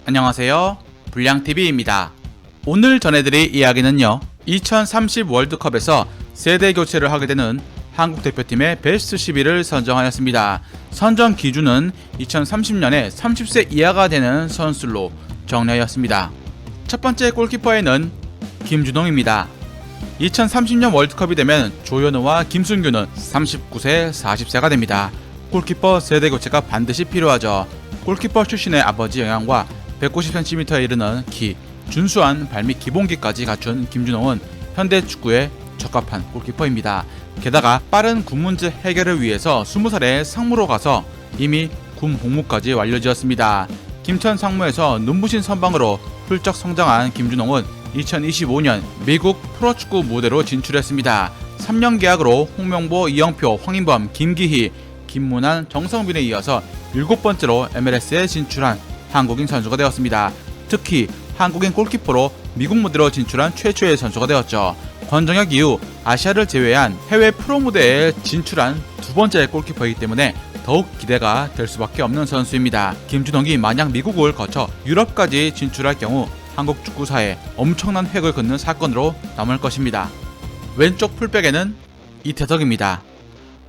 안녕하세요, 불량TV입니다. 오늘 전해드릴 이야기는요, 2030 월드컵에서 세대 교체를 하게 되는 한국 대표팀의 베스트 11을 선정하였습니다. 선정 기준은 2030년에 30세 이하가 되는 선수로 정리하였습니다. 첫 번째 골키퍼에는 김준홍입니다. 2030년 월드컵이 되면 조현우와 김순규는 39세, 40세가 됩니다. 골키퍼 세대 교체가 반드시 필요하죠. 골키퍼 출신의 아버지 영향과 190cm에 이르는 키, 준수한 발밑 기본기까지 갖춘 김준홍은 현대 축구에 적합한 골키퍼입니다. 게다가 빠른 군 문제 해결을 위해서 20살에 상무로 가서 이미 군 복무까지 완료지었습니다. 김천 상무에서 눈부신 선방으로 훌쩍 성장한 김준홍은 2025년 미국 프로축구 무대로 진출했습니다. 3년 계약으로 홍명보, 이영표, 황인범, 김기희, 김문환, 정성빈에 이어서 7번째로 MLS에 진출한 한국인 선수가 되었습니다. 특히 한국인 골키퍼로 미국 무대로 진출한 최초의 선수가 되었죠. 권정혁 이후 아시아를 제외한 해외 프로 무대에 진출한 두 번째 골키퍼이기 때문에 더욱 기대가 될 수밖에 없는 선수입니다. 김준홍이 만약 미국을 거쳐 유럽까지 진출할 경우 한국 축구사에 엄청난 획을 긋는 사건으로 남을 것입니다. 왼쪽 풀백에는 이태석입니다.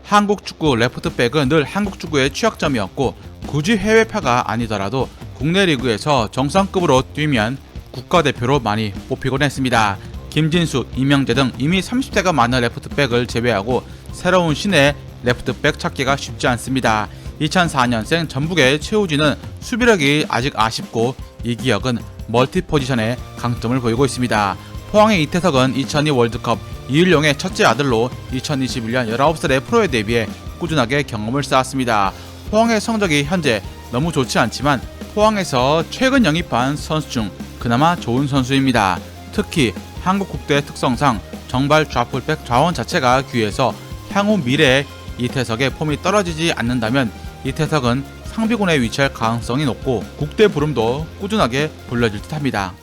한국 축구 레프트백은 늘 한국 축구의 취약점이었고 굳이 해외파가 아니더라도 국내 리그에서 정상급으로 뛰면 국가대표로 많이 뽑히곤 했습니다. 김진수, 이명재 등 이미 30대가 많은 레프트백을 제외하고 새로운 신의 레프트백 찾기가 쉽지 않습니다. 2004년생 전북의 최우진은 수비력이 아직 아쉽고 이기혁은 멀티 포지션에 강점을 보이고 있습니다. 포항의 이태석은 2002 월드컵 이일용의 첫째 아들로 2021년 19살의 프로에 데뷔해 꾸준하게 경험을 쌓았습니다. 포항의 성적이 현재 너무 좋지 않지만 포항에서 최근 영입한 선수 중 그나마 좋은 선수입니다. 특히 한국 국대 특성상 정발 좌풀백 좌원 자체가 귀해서 향후 미래에 이태석의 폼이 떨어지지 않는다면 이태석은 상비군에 위치할 가능성이 높고 국대 부름도 꾸준하게 불려질 듯합니다.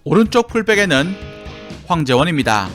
오른쪽 풀백에는 황재원입니다.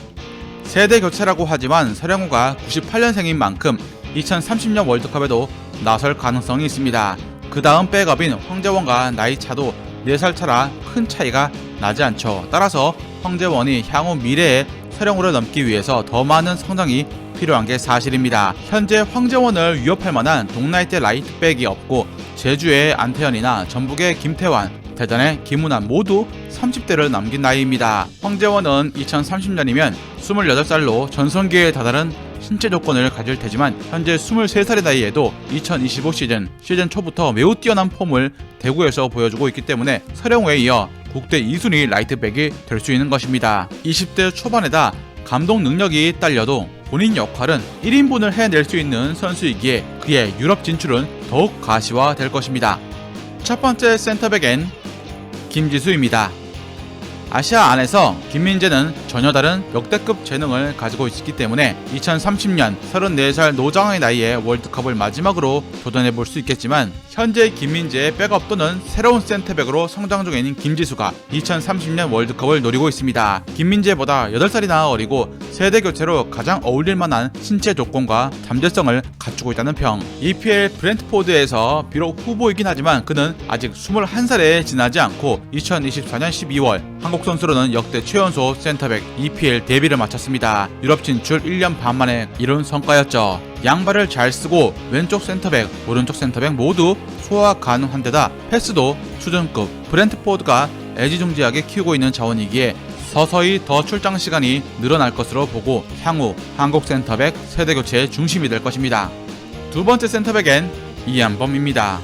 세대 교체라고 하지만 서령우가 98년생인 만큼 2030년 월드컵에도 나설 가능성이 있습니다. 그 다음 백업인 황재원과 나이 차도 4살 차라 큰 차이가 나지 않죠. 따라서 황재원이 향후 미래에 서령우를 넘기 위해서 더 많은 성장이 필요한 게 사실입니다. 현재 황재원을 위협할 만한 동나이대 라이트백이 없고 제주의 안태현이나 전북의 김태환, 대전의 김문환 모두 30대를 넘긴 나이입니다. 황재원은 2030년이면 28살로 전성기에 다다른 신체 조건을 가질 테지만 현재 23살의 나이에도 2025 시즌 초부터 매우 뛰어난 폼을 대구에서 보여주고 있기 때문에 서령우에 이어 국대 2순위 라이트백이 될 수 있는 것입니다. 20대 초반에다 감독 능력이 딸려도 본인 역할은 1인분을 해낼 수 있는 선수이기에 그의 유럽 진출은 더욱 가시화될 것입니다. 첫 번째 센터백엔 김지수입니다. 아시아 안에서 김민재는 전혀 다른 역대급 재능을 가지고 있기 때문에 2030년 34살 노장의 나이에 월드컵을 마지막으로 도전해볼 수 있겠지만 현재 김민재의 백업 또는 새로운 센터백으로 성장 중인 김지수가 2030년 월드컵을 노리고 있습니다. 김민재보다 8살이나 어리고 세대 교체로 가장 어울릴 만한 신체 조건과 잠재성을 갖추고 있다는 평. EPL 브렌트포드에서 비록 후보이긴 하지만 그는 아직 21살에 지나지 않고 2024년 12월 한국 선수로는 역대 최연소 센터백 EPL 데뷔를 마쳤습니다. 유럽 진출 1년 반 만에 이룬 성과였죠. 양발을 잘 쓰고 왼쪽 센터백, 오른쪽 센터백 모두 소화 가능한 데다 패스도 수준급. 브렌트포드가 애지중지하게 키우고 있는 자원이기에 서서히 더 출장 시간이 늘어날 것으로 보고 향후 한국 센터백 세대 교체의 중심이 될 것입니다. 두 번째 센터백엔 이한범입니다.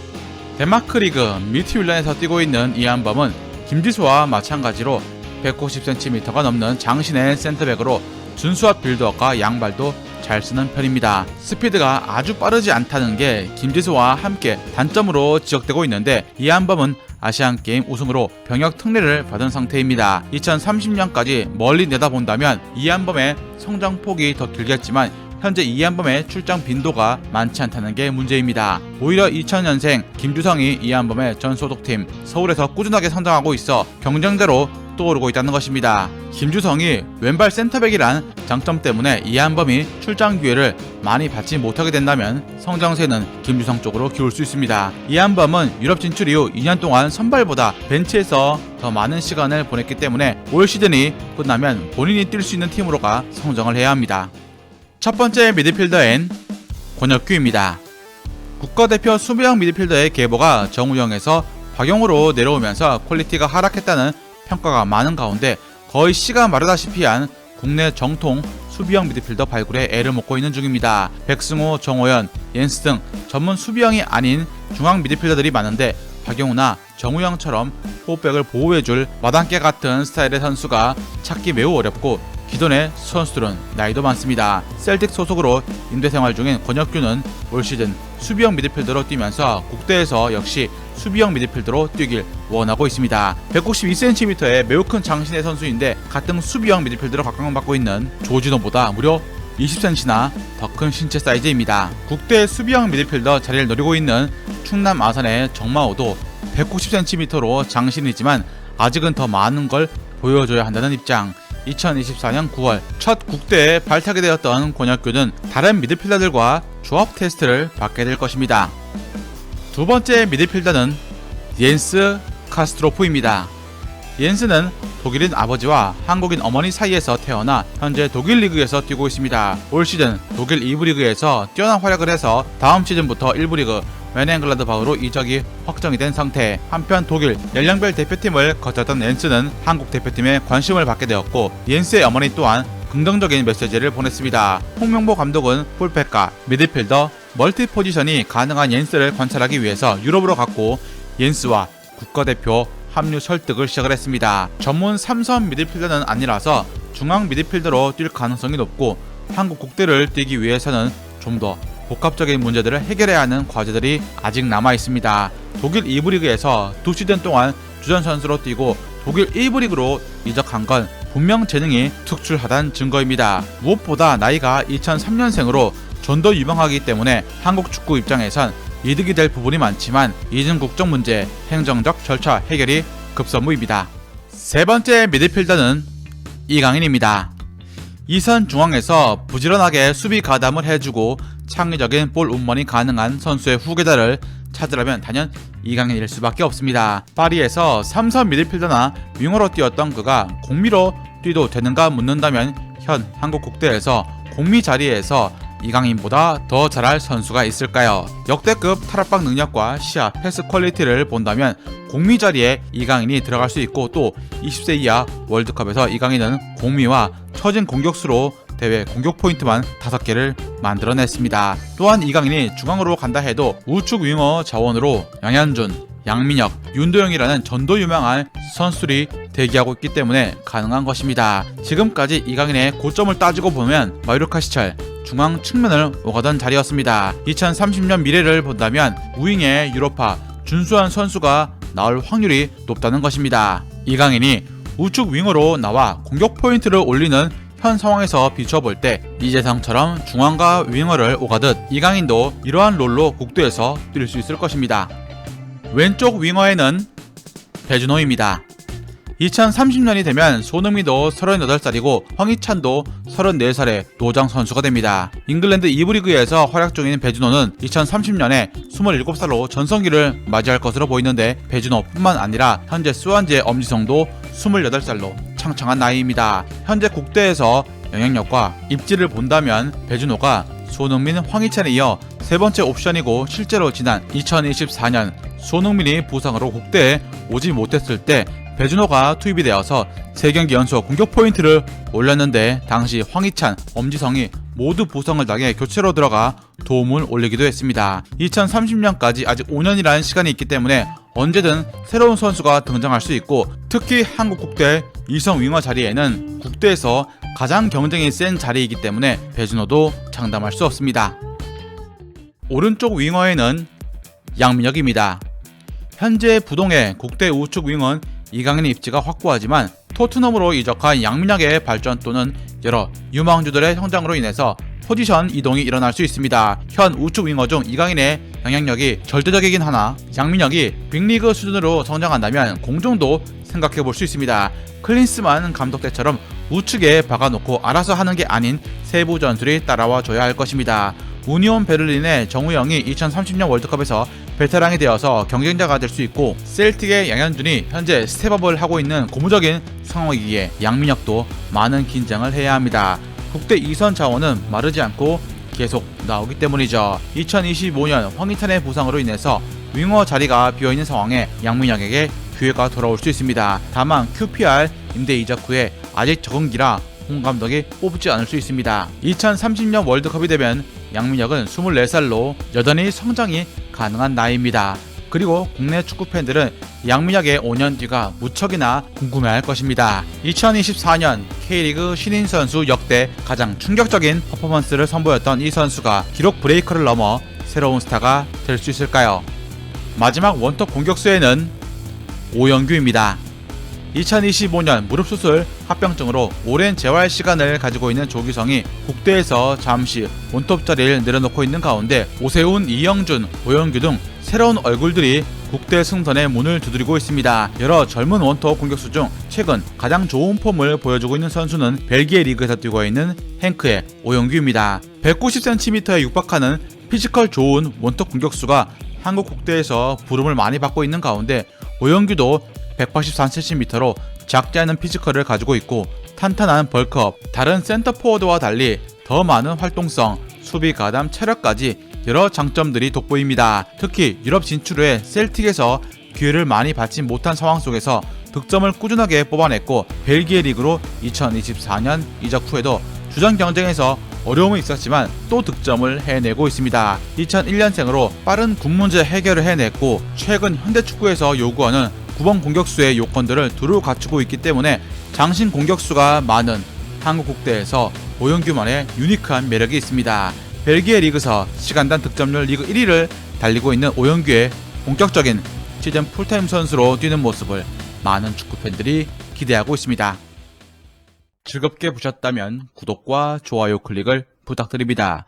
덴마크 리그 미트윌란에서 뛰고 있는 이한범은 김지수와 마찬가지로 190cm가 넘는 장신의 센터백으로 준수한 빌드업과 양발도 잘 쓰는 편입니다. 스피드가 아주 빠르지 않다는 게 김지수와 함께 단점으로 지적되고 있는데 이한범은 아시안게임 우승으로 병역 특례를 받은 상태입니다. 2030년까지 멀리 내다본다면 이한범의 성장폭이 더 길겠지만 현재 이한범의 출장 빈도가 많지 않다는 게 문제입니다. 오히려 2000년생 김주성이 이한범의 전 소속팀 서울에서 꾸준하게 성장하고 있어 경쟁자로 떠오르고 있다는 것입니다. 김주성이 왼발 센터백이란 장점 때문에 이한범이 출장 기회를 많이 받지 못하게 된다면 성장세는 김주성 쪽으로 기울 수 있습니다. 이한범은 유럽 진출 이후 2년 동안 선발보다 벤치에서 더 많은 시간을 보냈기 때문에 올 시즌이 끝나면 본인이 뛸 수 있는 팀으로가 성장을 해야 합니다. 첫 번째 미드필더엔 권혁규입니다. 국가대표 수비형 미드필더의 계보가 정우영에서 박용으로 내려오면서 퀄리티가 하락했다는 평가가 많은 가운데 거의 씨가 마르다시피 한 국내 정통 수비형 미드필더 발굴에 애를 먹고 있는 중입니다. 백승호, 정호연, 옌스 등 전문 수비형이 아닌 중앙 미드필더들이 많은데 박용우나 정우영처럼 포백을 보호해줄 마당개 같은 스타일의 선수가 찾기 매우 어렵고 기존의 선수들은 나이도 많습니다. 셀틱 소속으로 임대 생활 중인 권혁규는 올 시즌 수비형 미드필더로 뛰면서 국대에서 역시 수비형 미드필더로 뛰길 원하고 있습니다. 192cm의 매우 큰 장신의 선수인데 같은 수비형 미드필더로 각광받고 있는 조진호보다 무려 20cm나 더 큰 신체 사이즈입니다. 국대 수비형 미드필더 자리를 노리고 있는 충남 아산의 정마호도 190cm로 장신이지만 아직은 더 많은 걸 보여줘야 한다는 입장. 2024년 9월 첫 국대에 발탁이 되었던 권혁규는 다른 미드필더들과 조합 테스트를 받게 될 것입니다. 두 번째 미드필더는 옌스 카스트로프입니다. 옌스는 독일인 아버지와 한국인 어머니 사이에서 태어나 현재 독일 리그에서 뛰고 있습니다. 올 시즌 독일 2부 리그에서 뛰어난 활약을 해서 다음 시즌부터 1부 리그 멘헨글라드바흐로 이적이 확정이 된 상태. 한편 독일 연령별 대표팀을 거쳤던 옌스는 한국 대표팀에 관심을 받게 되었고 옌스의 어머니 또한 긍정적인 메시지를 보냈습니다. 홍명보 감독은 풀백과 미드필더, 멀티 포지션이 가능한 옌스를 관찰하기 위해서 유럽으로 갔고 옌스와 국가대표 합류 설득을 시작을 했습니다. 전문 3선 미드필더는 아니라서 중앙 미드필더로 뛸 가능성이 높고 한국 국대를 뛰기 위해서는 좀 더 복합적인 문제들을 해결해야 하는 과제들이 아직 남아 있습니다. 독일 2부 리그에서 2시즌 동안 주전 선수로 뛰고 독일 1부 리그로 이적한 건 분명 재능이 특출하다는 증거입니다. 무엇보다 나이가 2003년생으로 전도 유망하기 때문에 한국 축구 입장에선 이득이 될 부분이 많지만 이중 국적 문제, 행정적 절차 해결이 급선무입니다. 세 번째 미드필더는 이강인입니다. 2선 중앙에서 부지런하게 수비 가담을 해주고 창의적인 볼 운반이 가능한 선수의 후계자를 찾으려면 단연 이강인일 수밖에 없습니다. 파리에서 3선 미드필더나 윙어로 뛰었던 그가 공미로 뛰도 되는가 묻는다면 현 한국 국대에서 공미 자리에서 이강인보다 더 잘할 선수가 있을까요? 역대급 탈압박 능력과 시야, 패스 퀄리티를 본다면 공미 자리에 이강인이 들어갈 수 있고 또 20세 이하 월드컵에서 이강인은 공미와 처진 공격수로 대회 공격 포인트만 5개를 만들어냈습니다. 또한 이강인이 중앙으로 간다 해도 우측 윙어 자원으로 양현준, 양민혁, 윤도영이라는 전도 유명한 선수들이 대기하고 있기 때문에 가능한 것입니다. 지금까지 이강인의 고점을 따지고 보면 마요르카 시절 중앙 측면을 오가던 자리였습니다. 2030년 미래를 본다면 우윙에 유로파 준수한 선수가 나올 확률이 높다는 것입니다. 이강인이 우측 윙어로 나와 공격 포인트를 올리는 현 상황에서 비춰볼 때 이재성처럼 중앙과 윙어를 오가듯 이강인도 이러한 롤로 국대에서 뛸 수 있을 것입니다. 왼쪽 윙어에는 배준호입니다. 2030년이 되면 손흥민도 38살이고 황희찬도 34살의 노장 선수가 됩니다. 잉글랜드 2부 리그에서 활약 중인 배준호는 2030년에 27살로 전성기를 맞이할 것으로 보이는데 배준호뿐만 아니라 현재 수완지의 엄지성도 28살로 창창한 나이입니다. 현재 국대에서 영향력과 입지를 본다면 배준호가 손흥민, 황희찬에 이어 세 번째 옵션이고 실제로 지난 2024년 손흥민이 부상으로 국대에 오지 못했을 때 배준호가 투입이 되어서 3경기 연속 공격 포인트를 올렸는데 당시 황희찬, 엄지성이 모두 부상을 당해 교체로 들어가 도움을 올리기도 했습니다. 2030년까지 아직 5년이라는 시간이 있기 때문에 언제든 새로운 선수가 등장할 수 있고 특히 한국 국대 2선 윙어 자리에는 국대에서 가장 경쟁이 센 자리이기 때문에 배준호도 장담할 수 없습니다. 오른쪽 윙어에는 양민혁입니다. 현재 부동의 국대 우측 윙어는 이강인의 입지가 확고하지만 토트넘으로 이적한 양민혁의 발전 또는 여러 유망주들의 성장으로 인해서 포지션 이동이 일어날 수 있습니다. 현 우측 윙어 중 이강인의 영향력이 절대적이긴 하나 양민혁이 빅리그 수준으로 성장한다면 공정도 생각해 볼 수 있습니다. 클린스만 감독 때처럼 우측에 박아놓고 알아서 하는 게 아닌 세부 전술이 따라와 줘야 할 것입니다. 우니온 베를린의 정우영이 2030년 월드컵에서 베테랑이 되어서 경쟁자가 될 수 있고 셀틱의 양현준이 현재 스텝업을 하고 있는 고무적인 상황이기에 양민혁도 많은 긴장을 해야 합니다. 국대 2선 자원은 마르지 않고 계속 나오기 때문이죠. 2025년 황희찬의 부상으로 인해서 윙어 자리가 비어있는 상황에 양민혁에게 기회가 돌아올 수 있습니다. 다만 QPR 임대 이적 후에 아직 적응기라 홍 감독이 뽑지 않을 수 있습니다. 2030년 월드컵이 되면 양민혁은 24살로 여전히 성장이 가능한 나이입니다. 그리고 국내 축구 팬들은 양민혁의 5년 뒤가 무척이나 궁금해할 것입니다. 2024년 K리그 신인 선수 역대 가장 충격적인 퍼포먼스를 선보였던 이 선수가 기록 브레이커를 넘어 새로운 스타가 될 수 있을까요? 마지막 원톱 공격수에는 오영규입니다. 2025년 무릎 수술 합병증으로 오랜 재활 시간을 가지고 있는 조규성이 국대에서 잠시 원톱 자리를 내려놓고 있는 가운데 오세훈, 이영준, 오영규 등 새로운 얼굴들이 국대 승선의 문을 두드리고 있습니다. 여러 젊은 원톱 공격수 중 최근 가장 좋은 폼을 보여주고 있는 선수는 벨기에 리그에서 뛰고 있는 행크의 오영규입니다. 190cm에 육박하는 피지컬 좋은 원톱 공격수가 한국 국대에서 부름을 많이 받고 있는 가운데 오영규도 183cm로 작지 않은 피지컬을 가지고 있고 탄탄한 벌크업, 다른 센터 포워드와 달리 더 많은 활동성, 수비 가담, 체력까지 여러 장점들이 돋보입니다. 특히 유럽 진출 후에 셀틱에서 기회를 많이 받지 못한 상황 속에서 득점을 꾸준하게 뽑아냈고 벨기에 리그로 2024년 이적 후에도 주전 경쟁에서 어려움은 있었지만 또 득점을 해내고 있습니다. 2001년생으로 빠른 군 문제 해결을 해냈고 최근 현대축구에서 요구하는 9번 공격수의 요건들을 두루 갖추고 있기 때문에 장신 공격수가 많은 한국 국대에서 오영규만의 유니크한 매력이 있습니다. 벨기에 리그에서 시간당 득점률 리그 1위를 달리고 있는 오영규의 본격적인 시즌 풀타임 선수로 뛰는 모습을 많은 축구 팬들이 기대하고 있습니다. 즐겁게 보셨다면 구독과 좋아요 클릭을 부탁드립니다.